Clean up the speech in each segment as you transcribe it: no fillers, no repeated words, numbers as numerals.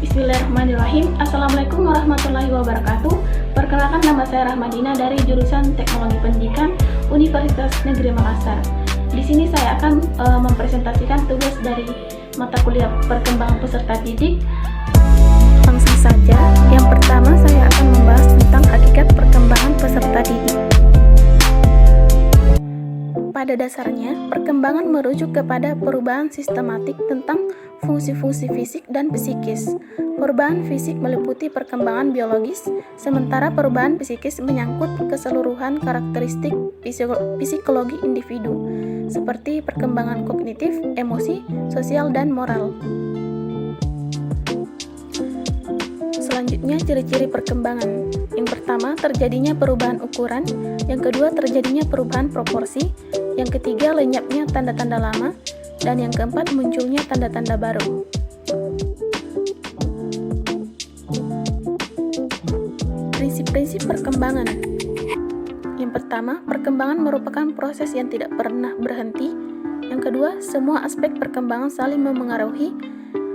Bismillahirrahmanirrahim. Assalamualaikum warahmatullahi wabarakatuh. Perkenalkan, nama saya Rahmadina dari jurusan Teknologi Pendidikan Universitas Negeri Makassar. Di sini saya akan mempresentasikan tugas dari mata kuliah perkembangan peserta didik. Langsung saja, yang pertama saya akan membahas tentang hakikat perkembangan peserta didik. Pada dasarnya, perkembangan merujuk kepada perubahan sistematik tentang fungsi-fungsi fisik dan psikis. Perubahan fisik meliputi perkembangan biologis, sementara perubahan psikis menyangkut keseluruhan karakteristik psikologi individu, seperti perkembangan kognitif, emosi, sosial, dan moral. Selanjutnya, ciri-ciri perkembangan. Yang pertama, terjadinya perubahan ukuran. Yang kedua, terjadinya perubahan proporsi. Yang ketiga, lenyapnya tanda-tanda lama. Dan yang keempat, munculnya tanda-tanda baru. Prinsip-prinsip perkembangan. Yang pertama, perkembangan merupakan proses yang tidak pernah berhenti. Yang kedua, semua aspek perkembangan saling memengaruhi.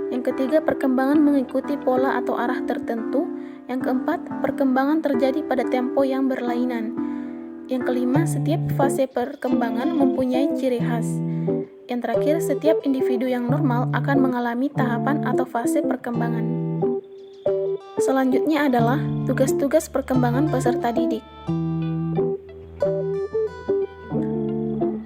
Yang ketiga, perkembangan mengikuti pola atau arah tertentu. Yang keempat, perkembangan terjadi pada tempo yang berlainan. Yang kelima, setiap fase perkembangan mempunyai ciri khas. Yang terakhir, setiap individu yang normal akan mengalami tahapan atau fase perkembangan. Selanjutnya adalah tugas-tugas perkembangan peserta didik.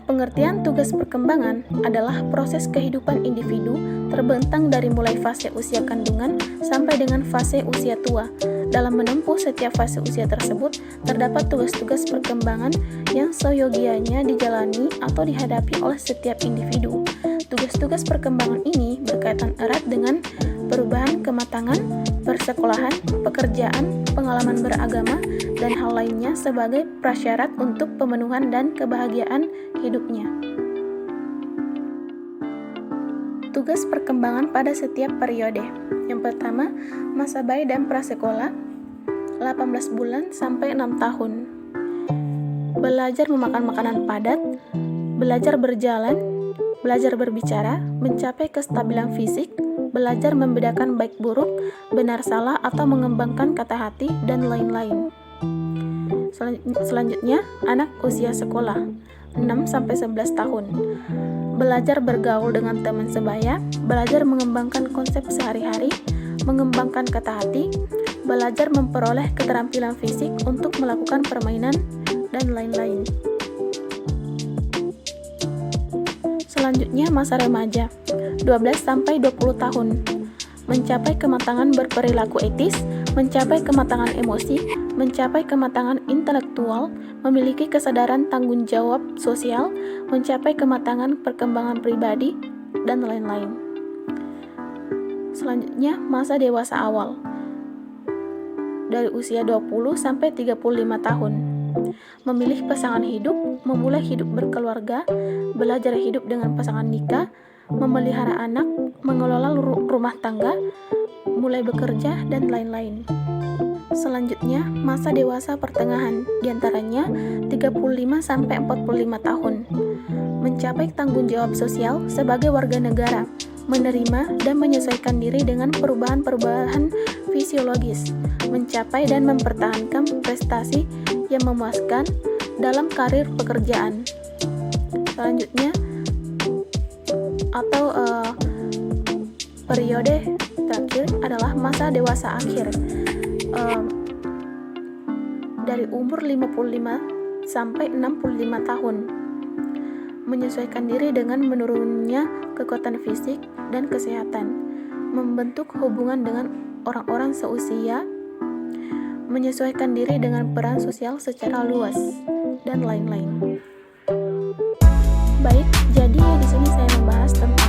Pengertian tugas perkembangan adalah proses kehidupan individu terbentang dari mulai fase usia kandungan sampai dengan fase usia tua. Dalam menempuh setiap fase usia tersebut, terdapat tugas-tugas perkembangan yang seyogianya dijalani atau dihadapi oleh setiap individu. Tugas-tugas perkembangan ini berkaitan erat dengan perubahan kematangan, persekolahan, pekerjaan, pengalaman beragama, dan hal lainnya sebagai prasyarat untuk pemenuhan dan kebahagiaan hidupnya. Tugas perkembangan pada setiap periode. Yang pertama, masa bayi dan prasekolah, 18 bulan sampai 6 tahun. Belajar memakan makanan padat, belajar berjalan, belajar berbicara, mencapai kestabilan fisik, belajar membedakan baik buruk, benar salah atau mengembangkan kata hati, dan lain-lain. Selanjutnya, anak usia sekolah, 6-11 tahun. Belajar bergaul dengan teman sebaya, belajar mengembangkan konsep sehari-hari, mengembangkan kata hati, belajar memperoleh keterampilan fisik untuk melakukan permainan, dan lain-lain. Selanjutnya, masa remaja, 12-20 tahun. Mencapai kematangan berperilaku etis, mencapai kematangan emosi, mencapai kematangan intelektual, memiliki kesadaran tanggung jawab sosial, mencapai kematangan perkembangan pribadi, dan lain-lain. Selanjutnya, masa dewasa awal, dari usia 20-35 tahun. Memilih pasangan hidup, memulai hidup berkeluarga, belajar hidup dengan pasangan nikah, memelihara anak, mengelola rumah tangga, mulai bekerja, dan lain-lain. Selanjutnya, masa dewasa pertengahan, diantaranya 35-45 tahun. Mencapai tanggung jawab sosial sebagai warga negara, menerima dan menyesuaikan diri dengan perubahan-perubahan fisiologis, mencapai dan mempertahankan prestasi yang memuaskan dalam karir pekerjaan. Selanjutnya, atau periode terakhir adalah masa dewasa akhir, dari umur 55-65 tahun. Menyesuaikan diri dengan menurunnya kekuatan fisik dan kesehatan, membentuk hubungan dengan orang-orang seusia, menyesuaikan diri dengan peran sosial secara luas, dan lain-lain. Baik, jadi di sini saya membahas tentang